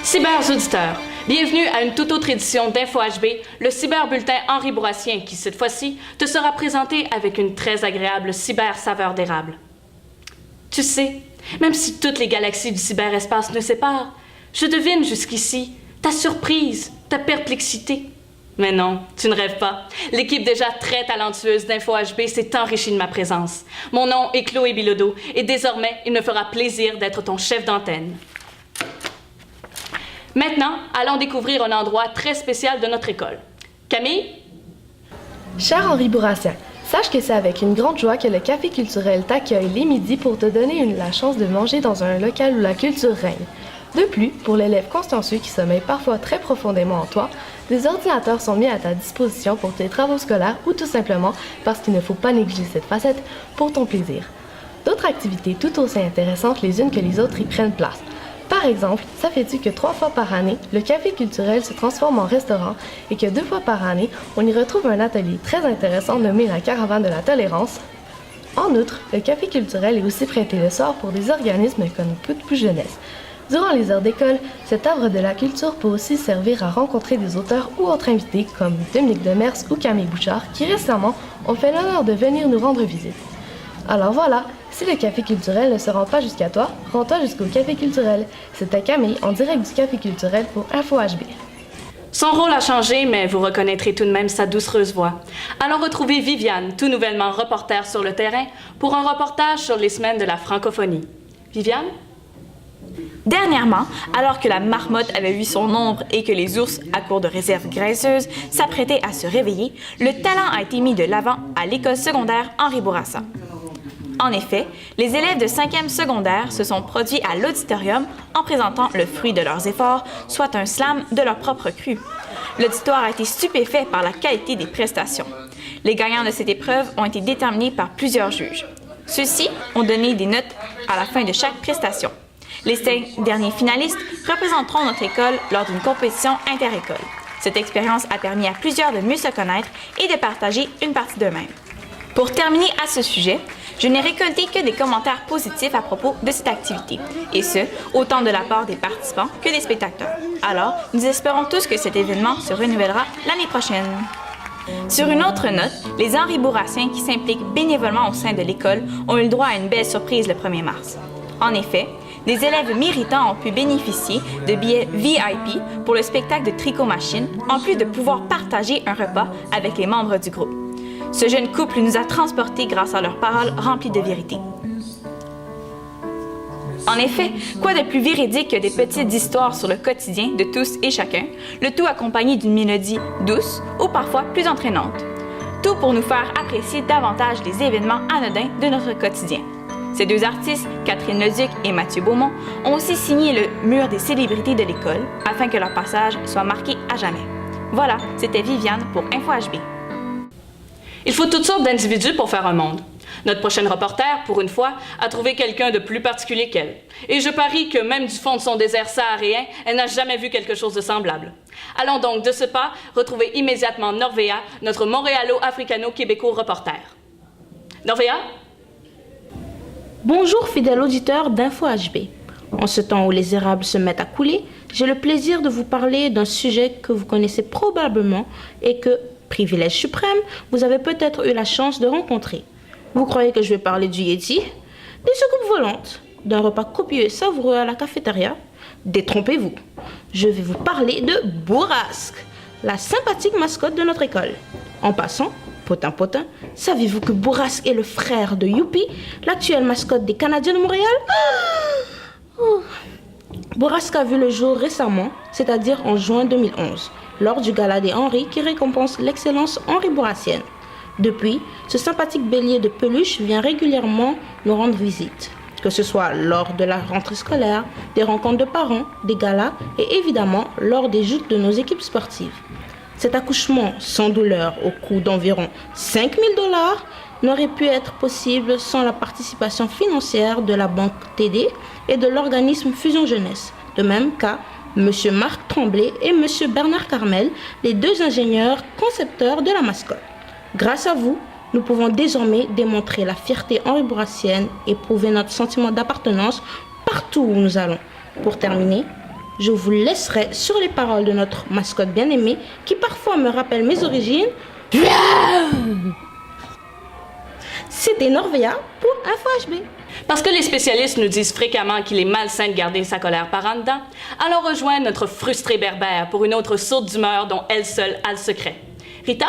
Cybers auditeurs, bienvenue à une toute autre édition d'InfoHB, le cyberbulletin Henri Bourrassien qui, cette fois-ci, te sera présenté avec une très agréable cyber saveur d'érable. Tu sais, même si toutes les galaxies du cyberespace nous séparent, je devine jusqu'ici ta surprise, ta perplexité. Mais non, tu ne rêves pas. L'équipe déjà très talentueuse d'InfoHB s'est enrichie de ma présence. Mon nom est Chloé Bilodeau et désormais, il me fera plaisir d'être ton chef d'antenne. Maintenant, allons découvrir un endroit très spécial de notre école. Camille? Cher Henri Bourrassien, sache que c'est avec une grande joie que le Café culturel t'accueille les midis pour te donner la chance de manger dans un local où la culture règne. De plus, pour l'élève consciencieux qui sommeille parfois très profondément en toi, des ordinateurs sont mis à ta disposition pour tes travaux scolaires ou tout simplement, parce qu'il ne faut pas négliger cette facette, pour ton plaisir. D'autres activités tout aussi intéressantes les unes que les autres y prennent place. Par exemple, savais-tu que 3 fois par année, le café culturel se transforme en restaurant et que 2 fois par année, on y retrouve un atelier très intéressant nommé la Caravane de la Tolérance? En outre, le café culturel est aussi prêté le soir pour des organismes comme Coup de pouce jeunesse. Durant les heures d'école, cet arbre de la culture peut aussi servir à rencontrer des auteurs ou autres invités comme Dominique Demers ou Camille Bouchard qui récemment ont fait l'honneur de venir nous rendre visite. Alors voilà, si le café culturel ne se rend pas jusqu'à toi, rends-toi jusqu'au café culturel. C'était Camille en direct du café culturel pour InfoHB. Son rôle a changé, mais vous reconnaîtrez tout de même sa doucereuse voix. Allons retrouver Viviane, tout nouvellement reporter sur le terrain, pour un reportage sur les semaines de la francophonie. Viviane? Dernièrement, alors que la marmotte avait vu son ombre et que les ours, à court de réserve graisseuse, s'apprêtaient à se réveiller, le talent a été mis de l'avant à l'école secondaire Henri Bourrassien. En effet, les élèves de 5e secondaire se sont produits à l'auditorium en présentant le fruit de leurs efforts, soit un slam de leur propre cru. L'auditoire a été stupéfait par la qualité des prestations. Les gagnants de cette épreuve ont été déterminés par plusieurs juges. Ceux-ci ont donné des notes à la fin de chaque prestation. Les 5 derniers finalistes représenteront notre école lors d'une compétition inter-école. Cette expérience a permis à plusieurs de mieux se connaître et de partager une partie d'eux-mêmes. Pour terminer à ce sujet, je n'ai récolté que des commentaires positifs à propos de cette activité, et ce, autant de la part des participants que des spectateurs. Alors, nous espérons tous que cet événement se renouvellera l'année prochaine. Sur une autre note, les Henri Bourrassiens qui s'impliquent bénévolement au sein de l'école ont eu le droit à une belle surprise le 1er mars. En effet, des élèves méritants ont pu bénéficier de billets VIP pour le spectacle de Tricot Machine, en plus de pouvoir partager un repas avec les membres du groupe. Ce jeune couple nous a transportés grâce à leurs paroles remplies de vérité. En effet, quoi de plus véridique que des petites histoires sur le quotidien de tous et chacun, le tout accompagné d'une mélodie douce ou parfois plus entraînante. Tout pour nous faire apprécier davantage les événements anodins de notre quotidien. Ces 2 artistes, Catherine Leduc et Mathieu Beaumont, ont aussi signé le mur des célébrités de l'école afin que leur passage soit marqué à jamais. Voilà, c'était Viviane pour InfoHB. Il faut toutes sortes d'individus pour faire un monde. Notre prochaine reporter, pour une fois, a trouvé quelqu'un de plus particulier qu'elle. Et je parie que même du fond de son désert saharien, elle n'a jamais vu quelque chose de semblable. Allons donc de ce pas retrouver immédiatement Norvéa, notre Montréalo-Africano-Québéco reporter. Norvéa? Bonjour fidèles auditeurs d'InfoHB. En ce temps où les érables se mettent à couler, j'ai le plaisir de vous parler d'un sujet que vous connaissez probablement et que, privilège suprême, vous avez peut-être eu la chance de rencontrer. Vous croyez que je vais parler du Yeti, des soucoupes volantes, d'un repas copieux et savoureux à la cafétéria? Détrompez-vous. Je vais vous parler de Bourrasque, la sympathique mascotte de notre école. En passant, potin, saviez-vous que Bourrasque est le frère de Youpi, l'actuelle mascotte des Canadiens de Montréal? Bourrasque a vu le jour récemment, c'est-à-dire en juin 2011, lors du gala des Henri qui récompense l'excellence Henri Bourrassienne. Depuis, ce sympathique bélier de peluche vient régulièrement nous rendre visite, que ce soit lors de la rentrée scolaire, des rencontres de parents, des galas et évidemment lors des joutes de nos équipes sportives. Cet accouchement sans douleur au coût d'environ 5 000 $ n'aurait pu être possible sans la participation financière de la Banque TD et de l'organisme Fusion Jeunesse, de même qu'à M. Marc Tremblay et M. Bernard Carmel, les 2 ingénieurs concepteurs de la mascotte. Grâce à vous, nous pouvons désormais démontrer la fierté Henri Bourrassienne et prouver notre sentiment d'appartenance partout où nous allons. Pour terminer, je vous laisserai sur les paroles de notre mascotte bien-aimée qui parfois me rappelle mes origines. C'était Norvéa pour InfoHB. Parce que les spécialistes nous disent fréquemment qu'il est malsain de garder sa colère par en dedans, allons rejoindre notre frustrée berbère pour une autre sourde d'humeur dont elle seule a le secret. Rita?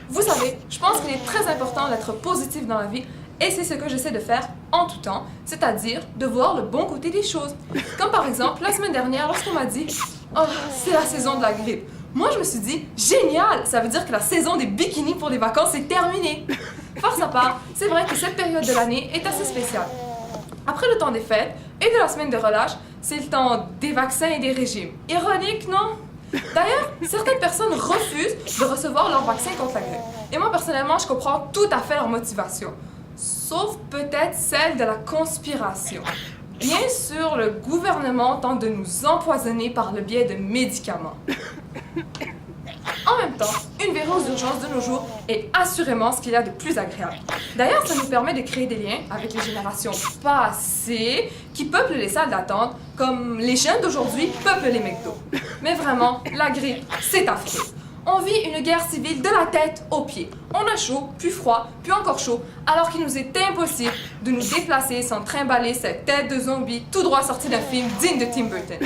Vous savez, je pense qu'il est très important d'être positif dans la vie et c'est ce que j'essaie de faire en tout temps, c'est-à-dire de voir le bon côté des choses. Comme par exemple, la semaine dernière, lorsqu'on m'a dit « Oh, c'est la saison de la grippe », moi je me suis dit « Génial! Ça veut dire que la saison des bikinis pour les vacances est terminée !» Force à part, c'est vrai que cette période de l'année est assez spéciale. Après le temps des fêtes et de la semaine de relâche, c'est le temps des vaccins et des régimes. Ironique, non? D'ailleurs, certaines personnes refusent de recevoir leur vaccin contre la grippe. Et moi, personnellement, je comprends tout à fait leur motivation. Sauf peut-être celle de la conspiration. Bien sûr, le gouvernement tente de nous empoisonner par le biais de médicaments. En même temps, une virose d'urgence de nos jours est assurément ce qu'il y a de plus agréable. D'ailleurs, ça nous permet de créer des liens avec les générations passées qui peuplent les salles d'attente, comme les jeunes d'aujourd'hui peuplent les McDo. Mais vraiment, la grippe, c'est affreux. On vit une guerre civile de la tête aux pieds. On a chaud, puis froid, puis encore chaud, alors qu'il nous est impossible de nous déplacer sans trimballer cette tête de zombie tout droit sortie d'un film digne de Tim Burton.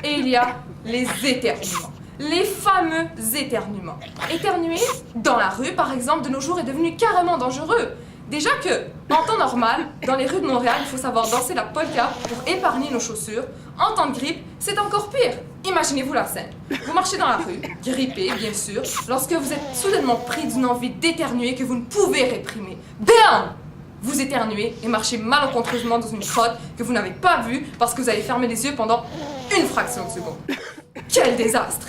Et il y a les éternuements. Les fameux éternuements. Éternuer dans la rue, par exemple, de nos jours est devenu carrément dangereux. Déjà que, en temps normal, dans les rues de Montréal, il faut savoir danser la polka pour épargner nos chaussures. En temps de grippe, c'est encore pire. Imaginez-vous la scène. Vous marchez dans la rue, grippé, bien sûr, lorsque vous êtes soudainement pris d'une envie d'éternuer que vous ne pouvez réprimer. Bam! Vous éternuez et marchez malencontreusement dans une crotte que vous n'avez pas vue parce que vous avez fermé les yeux pendant une fraction de seconde. Quel désastre!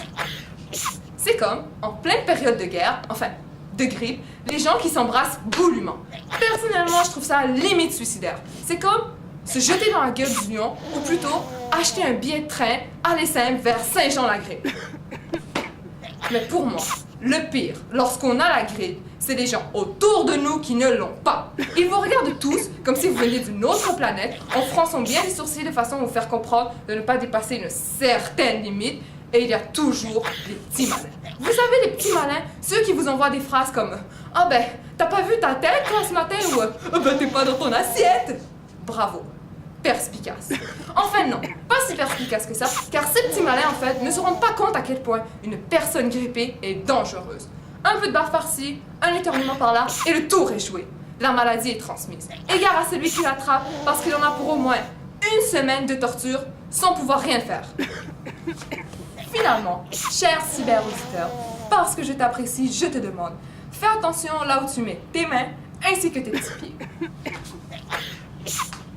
C'est comme, en pleine période de guerre, enfin, de grippe, les gens qui s'embrassent goulûment. Personnellement, je trouve ça limite suicidaire. C'est comme se jeter dans la gueule du lion, ou plutôt acheter un billet de train, aller simple vers Saint-Jean-la-Grippe. Mais pour moi, le pire, lorsqu'on a la grippe, c'est les gens autour de nous qui ne l'ont pas. Ils vous regardent tous comme si vous veniez d'une autre planète, en fronçant bien les sourcils de façon à vous faire comprendre de ne pas dépasser une certaine limite, et il y a toujours les petits malins. Vous savez, les petits malins, ceux qui vous envoient des phrases comme « Ah ben, t'as pas vu ta tête toi ce matin » ou « Ah ben, t'es pas dans ton assiette !» Bravo. Perspicace. Enfin non, pas si perspicace que ça, car ces petits malins en fait ne se rendent pas compte à quel point une personne grippée est dangereuse. Un peu de barre par-ci, un éternuement par-là, et le tour est joué. La maladie est transmise. Égare à celui qui l'attrape parce qu'il en a pour au moins une semaine de torture sans pouvoir rien faire. Finalement, cher cyber-auditeur, parce que je t'apprécie, je te demande, fais attention là où tu mets tes mains ainsi que tes petits pieds.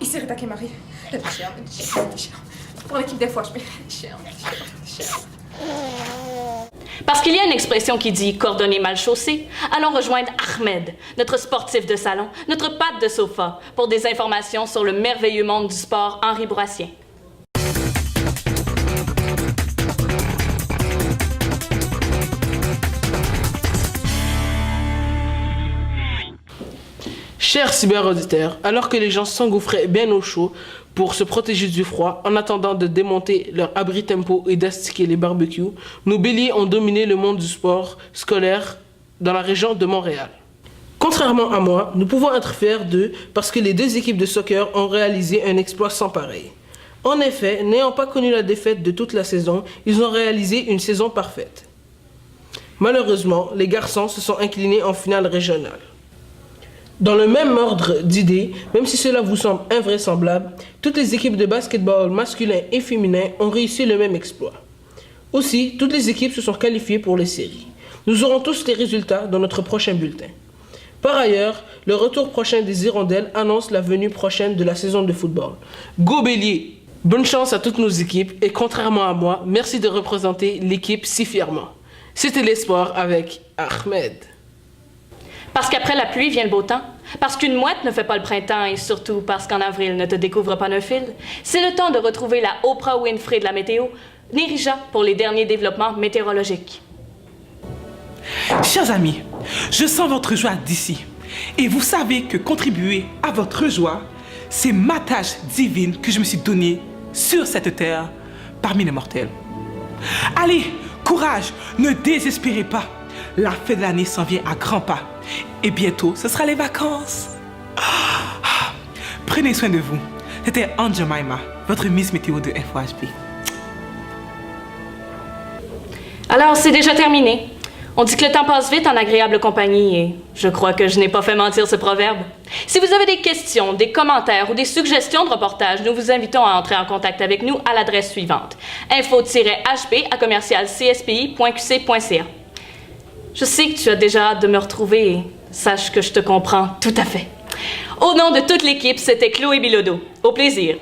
Ici Rita Kemari, la déchire. Pour l'équipe des fois, je mets déchire. Parce qu'il y a une expression qui dit « cordonnier mal chaussé », allons rejoindre Ahmed, notre sportif de salon, notre patte de sofa, pour des informations sur le merveilleux monde du sport henri-bourrassien. Chers cyber-auditeurs, alors que les gens s'engouffraient bien au chaud pour se protéger du froid, en attendant de démonter leur abri tempo et d'astiquer les barbecues, nos béliers ont dominé le monde du sport scolaire dans la région de Montréal. Contrairement à moi, nous pouvons être fiers d'eux parce que les deux équipes de soccer ont réalisé un exploit sans pareil. En effet, n'ayant pas connu la défaite de toute la saison, ils ont réalisé une saison parfaite. Malheureusement, les garçons se sont inclinés en finale régionale. Dans le même ordre d'idées, même si cela vous semble invraisemblable, toutes les équipes de basketball masculin et féminin ont réussi le même exploit. Aussi, toutes les équipes se sont qualifiées pour les séries. Nous aurons tous les résultats dans notre prochain bulletin. Par ailleurs, le retour prochain des Hirondelles annonce la venue prochaine de la saison de football. Go Bélier! Bonne chance à toutes nos équipes et contrairement à moi, merci de représenter l'équipe si fièrement. C'était l'espoir avec Ahmed. Parce qu'après la pluie vient le beau temps, parce qu'une mouette ne fait pas le printemps et surtout parce qu'en avril ne te découvre pas d'un fil, c'est le temps de retrouver la Oprah Winfrey de la météo, Nérija pour les derniers développements météorologiques. Chers amis, je sens votre joie d'ici. Et vous savez que contribuer à votre joie, c'est ma tâche divine que je me suis donnée sur cette terre parmi les mortels. Allez, courage, ne désespérez pas. La fin de l'année s'en vient à grands pas. Et bientôt, ce sera les vacances. Prenez soin de vous. C'était Aunt Jemima, votre Miss Météo de FOHB. Alors, c'est déjà terminé. On dit que le temps passe vite en agréable compagnie et je crois que je n'ai pas fait mentir ce proverbe. Si vous avez des questions, des commentaires ou des suggestions de reportages, nous vous invitons à entrer en contact avec nous à l'adresse suivante: info-hb@cspi.qc.ca. Je sais que tu as déjà hâte de me retrouver et sache que je te comprends tout à fait. Au nom de toute l'équipe, c'était Chloé Bilodeau. Au plaisir.